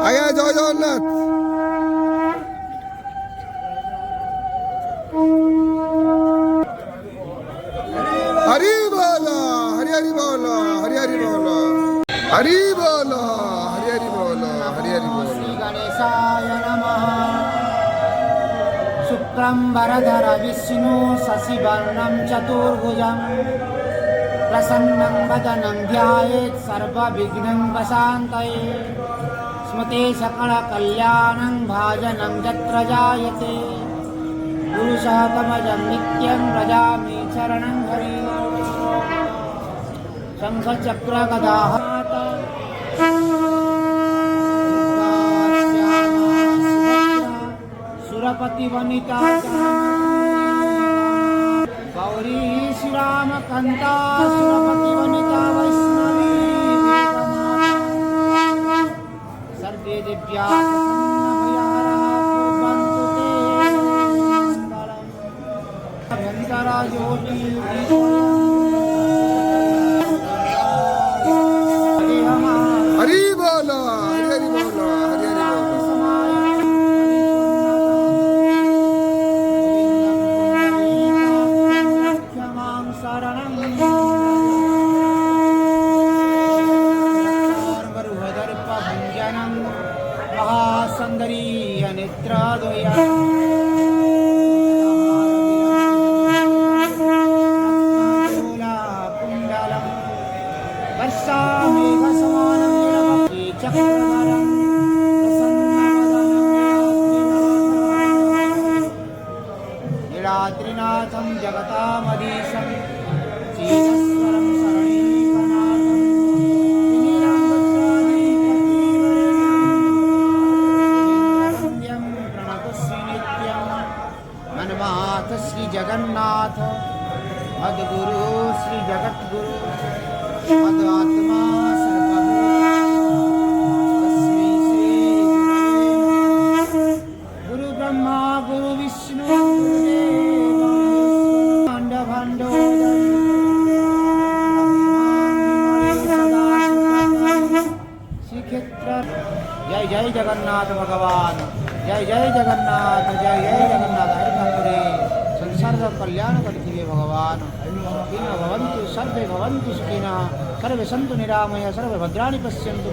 আগে জয় জগন্নাথ। हरि बोलो हरि हरि बोलो हरि हरि बोलो हरि बोलो हरि हरि बोलो हरि हरि बोलो। श्री गणेशाय नमः। शुक्लं वरदर विष्णु शशिवर्णं चतुर्भुजं प्रसन्नं वदनं ध्यायेत् सर्वविघ्नोपशान्तये। स्मृते सकलकल्याणं भाजनं यत्र जायते पुरुषः तमजं नित्यं व्रजामि शरणं हरि। शङ्खचक्रगदाः सुरपतिवनिता गौरी श्रीरामकान्ता सुरपतिवनिता वैष्णवी सर्वे दिव्या ज्योति हरि बोलो हरि हरि बोलो हरि हरि बोलो। महासुंदरी नेत्राद्वया नीलाद्रिनाथं जगतामधीशं श्रीश्वरं शरणीकनाथं प्रणतश्री नित्यं मनमाथ श्री जगन्नाथ मद्गुरु श्री जगद्गुरु मदात्मा ब्रह्मा गुरु विष्णु भंडो श्रीक्षेत्र। जय जय जगन्नाथ भगवान जय जय जगन्नाथ जय जय जगन्नाथ। हरिपुरे संसार कल्याण करते भगवान भवन्तु सर्वे भवन्तु सुखिनः सर्वे सन्तु निरामया सर्वे भद्राणि पश्यन्तु।